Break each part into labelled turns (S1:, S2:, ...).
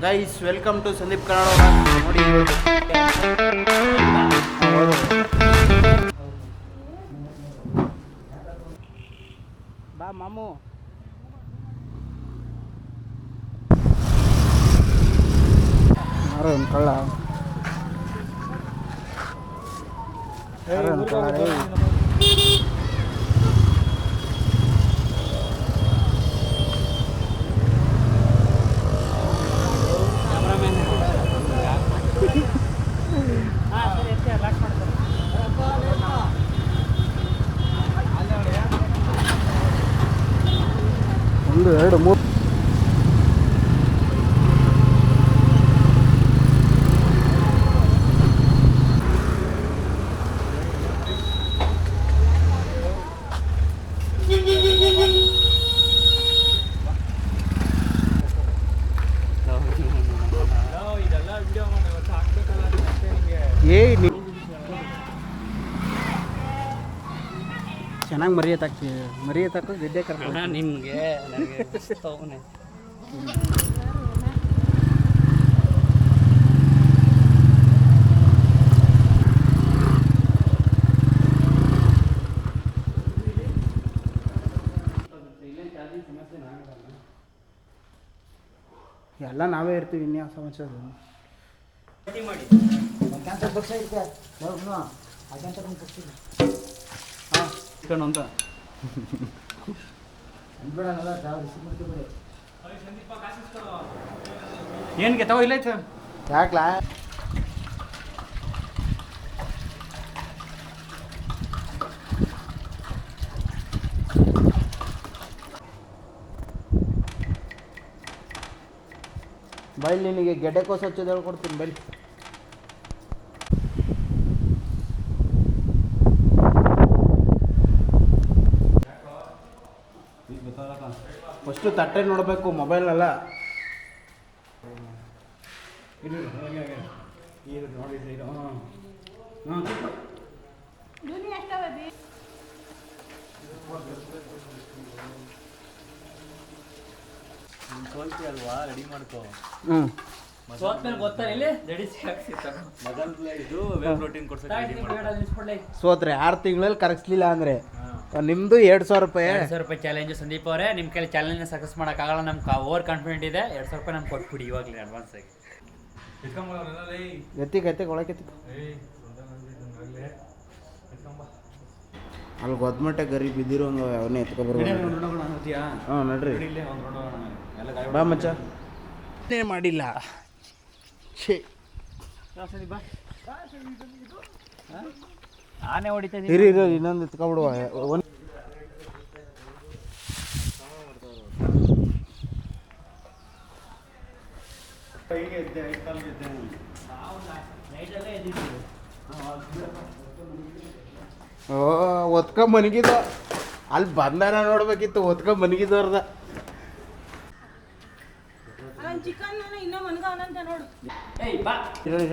S1: Guys welcome to Sandeep Kannada ನೋಡಿ ಬಾ ಮಾಮು ಯಾರು ಕಳ್ಳ ಒಂದು ಎರಡು ಮೂರು ಚೆನ್ನಾಗಿ ಮರಿಯತ್ತಾಕ ಗೆಡ್ಡೆ ಕರ್ಕೊಂಡು
S2: ನಿಮಗೆ ನನಗೆ
S1: ಎಲ್ಲ ನಾವೇ ಇರ್ತೀವಿ ಇನ್ಯಾವ ಸಮಾಚಾರ
S2: ಅಂತ ಏನ್ಗೆ ತಗೋ ಇಲ್ಲ
S1: ಯಾಕ್ಲಾ ಬೈಲ್ ನಿನಗೆ ಗೆಡ್ಡೆಕೋಸ ಹಚ್ಚೋದು ಹೇಳ್ಕೊಡ್ತೀನಿ ಬೈಲ್ ಫಸ್ಟು ತಟ್ಟೆ ನೋಡಬೇಕು ಮೊಬೈಲಲ್ಲ
S2: ಅಲ್ವಾ ರೆಡಿ ಮಾಡ್ಕೋ
S1: ಹ್ಞೂ ಸೋತ್ರೆ 6 ತಿಂಗಳಲ್ಲಿ ಕರಗಿಸ್ಲಿಲ್ಲ ಅಂದರೆ ನಿಮ್ಮದು 2,000 ರೂಪಾಯಿ.
S2: 2,000 ರೂಪಾಯಿ ಚಾಲೆಂಜ್ ಸಂದೀಪ್ ಅವರೇ, ನಿಮ್ಮ ಕೈಲಿ ಚಾಲೆಂಜ್ ಸಕ್ಸಸ್ ಮಾಡೋಕ್ಕಾಗಲ್ಲ. ನಮ್ಗೆ ಓವರ್ ಕಾನ್ಫಿಡೆಂಟ್ ಇದೆ. 2,000 ರೂಪಾಯಿ ನಮ್ಗೆ ಕೊಟ್ಬಿಡಿ ಇವಾಗಲೇ ಅಡ್ವಾನ್ಸ್ ಆಗಿ.
S1: ಎತ್ತಿ ಒಳಗೆ ಅಲ್ಲಿ ಗೊದ್ಮಟ್ಟೆ ಗರಿ ಬಿದ್ದಿರೋಂಗ ಅವನ್ನೇ ಎತ್ಕೊಬರ್ಬೋದು. ಹಾಂ ನಡ್ರಿ ಬಾ ಮಚ್ಚ ಮಾಡಿಲ್ಲ
S2: ಆನೆ ಹೊಡಿತಾ
S1: ಇರಿ ಇನ್ನೊಂದು ಎತ್ಕೊಬಿಡುವ. ಒತ್ಕೊಂಡ್ ಮನಗಿದ ಅಲ್ಲಿ ಬಂದಾರ ನೋಡ್ಬೇಕಿತ್ತು. ಒತ್ಕೊಂಡ್ ಮನಗಿದವ್ರದ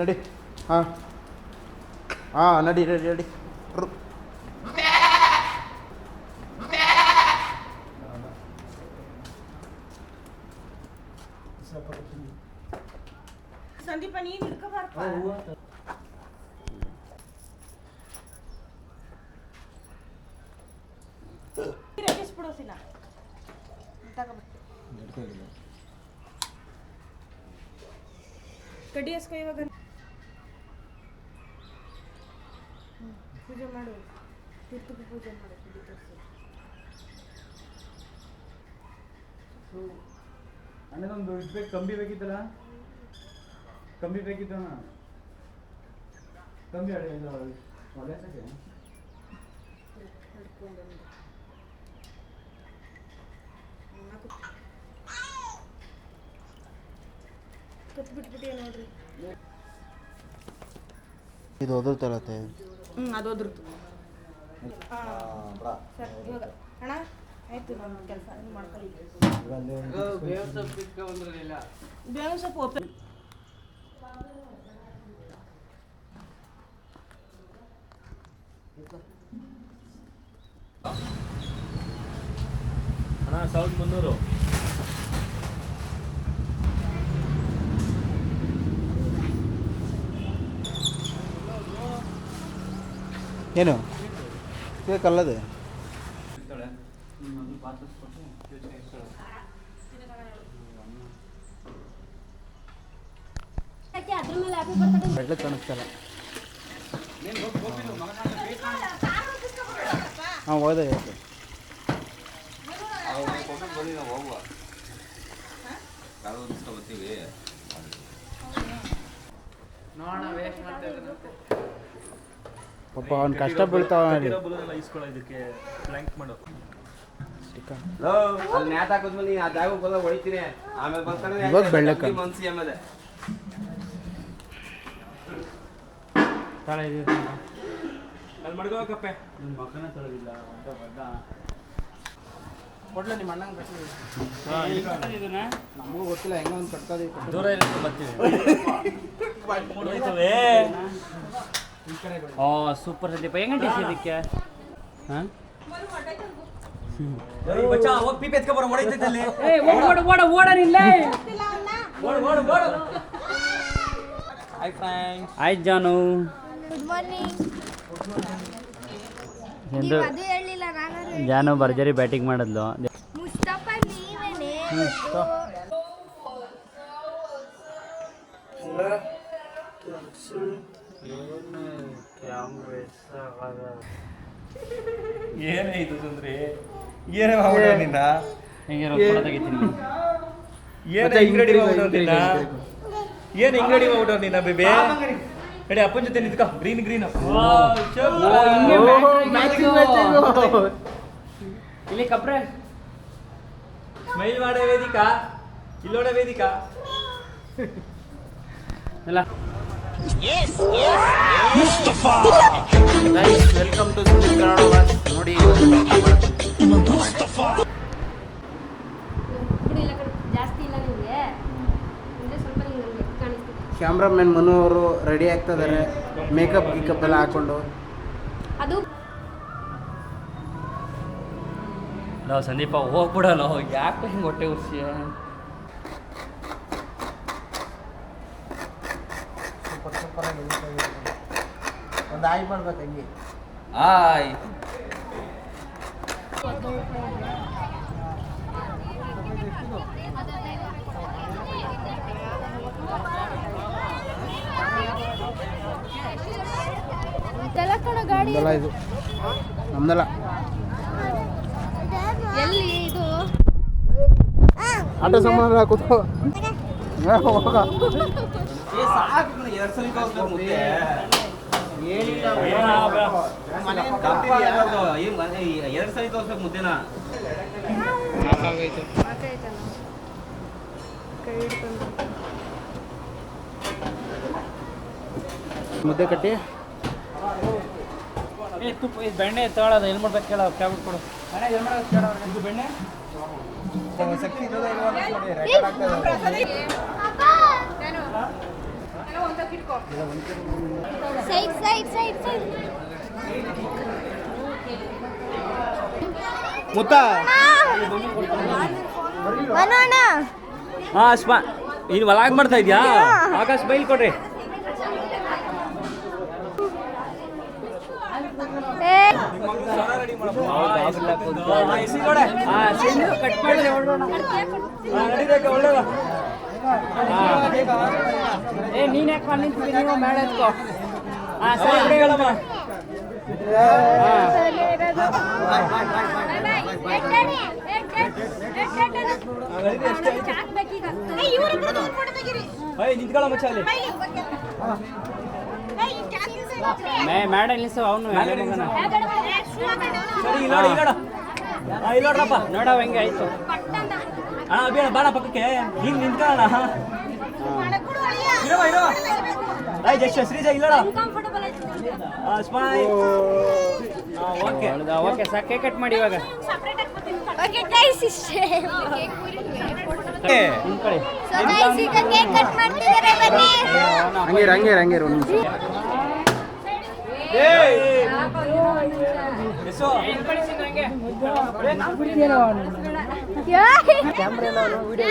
S1: ನಡಿ ಹಾಂ ನಡಿ
S3: ಸಂದೀಪ ನೀನು ಇಟ್ಕೋಬಾರಪ್ಪ. ರೆಡಿಸ್ಬಿಡೋಸಿನ ಕಡ್ಡಿ ಹಸ್ಕೊ ಇವಾಗ. ಪೂಜೆ ಮಾಡು, ತೀರ್ಥಕ್ಕೆ ಪೂಜೆ ಮಾಡು. ಕಡ್ಡಿ ತರಿಸಿ
S2: ಅಣ್ಣದೊಂದು ಇದ್ಬೇಕು, ಕಂಬಿ ಬೇಕಿತ್ತಲ್ಲ, ಕಂಬಿ ಬೇಕಿತ್ತು. ಕಂಬಿ ಒಳ್ಳೆಸಕ್ಕೆ
S3: ಕತ್ ಬಿಟ್ಬಿಟ್ಟಿಯ ನೋಡ್ರಿ.
S1: ಇದು ಒದರ್ತರತ್ತೆ.
S3: ಅದು ಒದ್ರತು. ಸರ್ ಇವಾಗ ಅಣ್ಣ ಆಯ್ತು, ನಮ್ಮ ಕೆಲಸ ಮಾಡ್ಕೊಳ್ಳಿ. ಬೇವಿನ ಸೊಪ್ಪು ಓಪನ್
S2: ಅಣ್ಣ 1300.
S1: ಏನು ಕೇಕ್ ಅಲ್ಲದು ಬೆಳ್ಳ ಕಾಣಿಸ್ತಲ್ಲ ಹಾಂ ಹೋದೆ ಪಾಪ ಅವ್ನು ಕಷ್ಟ ಬೀಳ್ತಾವ
S4: ಅಲ್ಲಿ ನ್ಯಾತ್ ಹಾಕಿದ್ಮೇಲೆ ಆ ಜಾಗ ಹೋದ ಹೊಡಿತೀನಿ ಆಮೇಲೆ ಬರ್ತಾನೆ
S1: ಇವಾಗ ಬೆಳ್ಳಕ್ಕ.
S4: ಮನ್ಸಿ ಆಮೇಲೆ ಅಲ್ಲಿ ಮಡ್ಕೋಕಪ್ಪೆ
S2: ಮಕ್ಕನ ತೊಳೆದಿಲ್ಲ
S1: ಕೊಡ್ಲ ನಿಮ್ಮ ಅಣ್ಣಂಗೆ
S2: ಇದನ್ನ
S1: ನಮಗೂ ಗೊತ್ತಿಲ್ಲ ಹೆಂಗ ಒಂದು ಕಟ್ತದೆ
S2: ದೂರ ಇರುತ್ತೆ ಬರ್ತೀವಿ ಓ ಸೂಪರ್ ಸಂದೀಪ ಹೆಂಗಂಟ ಇದಕ್ಕೆ ಹಾಂ
S4: ಪೀಪ್ ಎತ್ಕೊಬರ ಹೊಡಿತೈತಲ್ಲಿ
S2: ಓಡನಿಲ್ಲ
S4: ಹಾಯ್ ಫ್ರೆಂಡ್ಸ್
S2: ಆಯ್ತು ಜಾನು
S5: ಗುಡ್ ಮಾರ್ನಿಂಗ್
S2: ಎಂದು
S5: ಅದು ಹೇಳಿಲ್ಲ ನಾನು
S2: ಜಾನು ಭರ್ಜರಿ ಬ್ಯಾಟಿಂಗ್ ಮಾಡಿದ್ಲು
S5: ಮುಸ್ತಫ ನೀವೇನೆ
S4: ಏನೇ ಇದು ಸುಂದ್ರಿ ಏನೇ ಮಾಡ್ಬಿಡ ನಿನ್ನ
S2: ಹೆಂಗೆ ಫೋಟೋ ತೆಗಿತೀನಿ
S4: ಏನೇ ಇಂಗ್ರೆಡಿ ಮಾಡ್ಬಿಡ ನಿನ್ನ ಏನು ಇಂಗ್ರೆಡಿ ಮಾಡ್ಬಿಡ ನಿನ್ನ ಬೇಬಿ ಎಡಿ ಅಪ್ಪನ ಜೊತೆ ನಿಂತ್ಕೋ ಗ್ರೀನ್ ಗ್ರೀನ್
S2: ಇಲ್ಲಿ ಕಪ್ರೆ
S4: ಸ್ಮೈಲ್ ಮಾಡೋ ವೇದಿಕಾ ಇಲ್ಲೋಡ ವೇದಿಕಾ
S2: ಇಲ್ಲ
S1: ವೆಲ್ಕಮ್ ಟು ಕನ್ನಡ ನೋಡಿ
S5: ಜಾಸ್ತಿ ಇಲ್ಲ ನಿಮಗೆ ಮುಂದೆ ಸ್ವಲ್ಪ ನಿಮ್ಗೆ ಕಾಣಿಸ್ತಿದೆ
S1: ಕ್ಯಾಮ್ರಾಮನ್ ಮನು ಅವರು ರೆಡಿ ಆಗ್ತಾ ಇದಾರೆ ಮೇಕಪ್ ಗಿಕಪ್ ಎಲ್ಲ ಹಾಕೊಂಡು
S5: ಅದು
S2: ನಾವು ಸಂದೀಪ ಹೋಗ್ಬಿಡಲ್ಲ ಯಾಕೆ ಹಿಂಗೆ ಹೊಟ್ಟೆ ಉರ್ಸಿಯ
S1: ಸೂಪರ್ ಸೂಪರ್ ಆಗಿ ಒಂದು ಆಯ್ ಮಾಡ್ಬೇಕು ಹಂಗೆ
S4: ಆಯ್
S5: ತೆಲಕಣ ಗಾಡಿ
S1: ನಮ್ದಲ್ಲ ಇದು ನಮ್ದಲ್ಲ
S5: ಎಲ್ಲಿ ಇದು
S1: ಆಟೋ ಸಾಮಾನು ಕೂತ್ಕೋ ಹೋಗ
S4: ಏ ಸಾಕು 2 ಸಲ ಕಳ್ಸ್ಬೇಕು ಮುದ್ದೆ ದಪ್ಪ ಆಗೋದು. ಏನ್ ಮನೆ 2 ಸಲ ತೋರ್ಸ್ಬೇಕು ಮುದ್ದೆನ
S1: ಸಾಕಾಗೈತೆ
S5: ಸಾಕಾಯ್ತಲ್ಲ ಕೈ ಹಿಡ್ಕೊಂಡು
S1: ಮುದ್ದೆ ಕಟ್ಟಿ
S2: ಏ ತುಪ್ಪ ಇದು ಬೆಣ್ಣೆ ತಗೊಳ್ಳೋದು ಎಲ್ಲಿ ಮಾಡ್ಬೇಕು ಕೇಳೋ ಕ್ಯಾಬಿಟ್ ಕೊಡು ಅಣ್ಣ ಏನು ಮಾಡೋದು ಕೇಳೋ ಇದು ಬೆಣ್ಣೆ
S1: ಶಕ್ತಿ ಇರೋದೇ ಇಲ್ವಾ ಅಂತ ನೋಡಿ ರೆಕಾರ್ಡ್ ಆಗ್ತಾ ಇದೆ
S5: ಸೈಡ್ ಸೈಡ್ ಸೈಡ್ ಸೈಡ್
S1: ಮುತ್ತ
S5: ಮನೋಣ
S2: ಹಾಂ ಸ್ಪಾ ನೀನು ಒಳಗೆ ಮಾಡ್ತಾ ಇದೆಯಾ ಆಕಾಶ್ ಬೈಲ್ ಕೊಡ್ರಿ
S5: ಏ
S2: ಕಟ್ ಮಾಡಿ ಏ ನೀನು ಯಾಕೆ ಮಾಡಿ ನಿಂತಿದ್ದೀನಿ ನೀವು ಮೇಳ ಎತ್ಕೋ ಹಾಂ ಸರಿ ಬಿಡಿ ಹೇಳಮ್ಮ ನಿಂತ್ಕೊಳ್ಳೋ ಮಚ್ಚ ಅಲ್ಲಿ ಮೇಡ ನಿಲ್ಸು ಅವನು ಮಗನ ಸರಿ ಇಲ್ಲೋಡ ಇಲ್ಲೋಡ್ರಪ್ಪ ನೋಡವ ಹೆಂಗೆ ಆಯ್ತು ಅಣ್ಣ ಬೇಡ ಬಾಣ ಪಕ್ಕಕ್ಕೆ ಹಿಂಗೆ ನಿಂತ್ಕೊಳ್ಳೋಣ ಇರವ ಇರವ ಆಯ್ ಜಸ್ಟ್ ಶ್ರೀಜ ಇಲ್ಲೋಡ ಸ್ಮೈಲ್ ಓಕೆ ಓಕೆ ಸಾಕು ಕೇಕ್ ಕಟ್ ಮಾಡಿ ಇವಾಗ
S5: ಓಕೆ ಗೈಸ್ ಇಷ್ಟೇ
S2: ನಿಂತ್ಕೊಳ್ಳಿ
S5: ಸೊ ಗೈಸ್ ಈಗ ಕೇಕ್ ಕಟ್ ಮಾಡ್ತಿದ್ದಾರೆ ಬನ್ನಿ
S1: ಹಂಗೆ ಹಂಗೆ ಒಂದು ನಿಮಿಷ ಕ್ಯಾಮ್ರಾ ಎಲ್ಲ ವಿಡಿಯೋ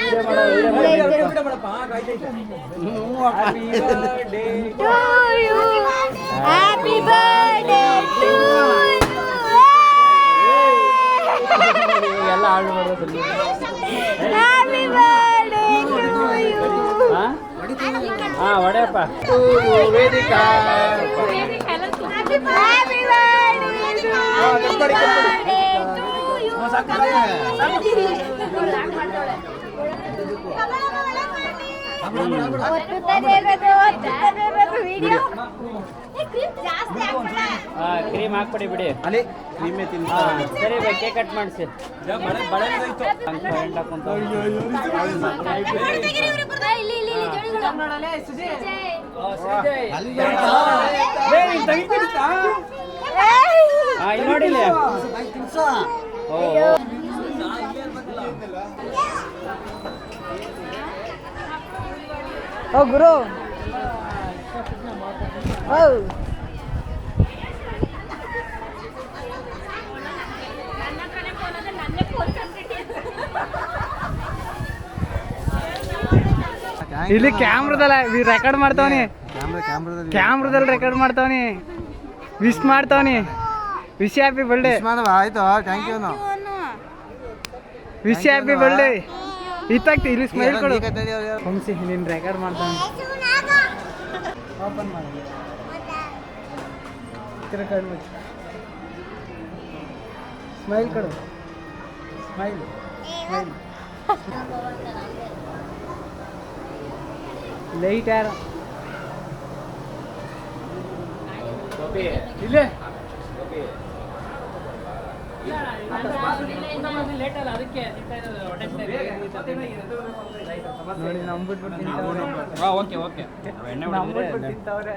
S1: ಮಾಡೋ
S3: ಹ್ಯಾಪಿ ಬರ್ಡೇ ಟು
S2: ಎಲ್ಲ ಹಾಳು ಮಾಡೋದು
S3: ಹ್ಯಾಪಿ ಬರ್ಡೇ ಟು ಯು
S2: ಹಾಂ ಹೊಡೆಯಪ್ಪ
S1: Vedika
S3: happy birthday video
S2: cream ಹಾಕ್ಬಿಡಿ ಬಿಡಿ
S1: ಅಲ್ಲಿ ಕ್ರೀಮೇ ತಿಂತ
S2: ಸರಿ ಕೇಕ್ ಕಟ್ ಮಾಡಿಸಿ ಇಲ್ಲಿ ನೋಡಿಲ್ಲ
S3: ಓ ಗುರು ಓ
S6: ಇಲ್ಲಿ ಕ್ಯಾಮ್ರದಲ್ಲ ರೆಕಾರ್ಡ್ ಮಾಡ್ತಾವನಿ ಕ್ಯಾಮ್ರದಲ್ಲಿ ರೆಕಾರ್ಡ್ ಮಾಡ್ತಾವನಿ ವಿಶ್ ಮಾಡ್ತಾವನಿ ವಿಶ್ ಹ್ಯಾಪಿ ಬರ್ಡೇ
S1: ಆಯ್ತು thank you
S6: wish happy birthday ಇತ್ತಾಗ್ತಿ ಇಲ್ಲಿ ಸ್ಮೈಲ್ ಕೊಡು ಹಂಸಿ ನೀನು ರೆಕಾರ್ಡ್ ಮಾಡ್ತಾವನಿ ಓಪನ್ ಮಾಡಿ ಸ್ಮೈಲ್ ಕೊಡು ಸ್ಮೈಲ್ ಸ್ಮೈಲ್ ಲೈಟ್ ಯಾರು ಇಲ್ಲೇ ನೋಡಿ ನಂಬಿಟ್ಬಿಟ್ಟು ತಿಂತವ್ರೆ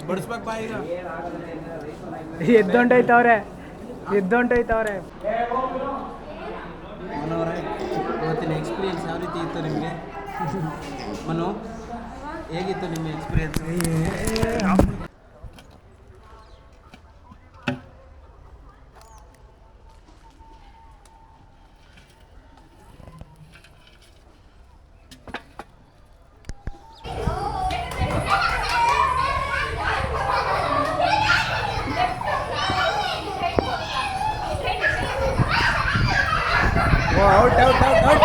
S1: ಬಡಿಸ್ಬೇಕು ಬಾ ಈಗ
S6: ಎದ್ದೊಂಟೈತವ್ರೆ
S1: ಮನೋರೇ ಇವತ್ತಿನ ಎಕ್ಸ್ಪೀರಿಯನ್ಸ್ ಯಾವ ರೀತಿ ಇತ್ತು ನಿಮಗೆ ಮನು ಹೇಗಿತ್ತು ನಿಮ್ಮ experience out out out out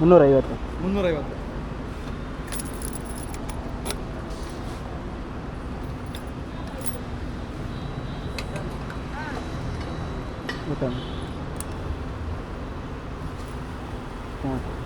S6: ಮುನ್ನೂರೈವತ್ತು ಊಟ ಹಾಂ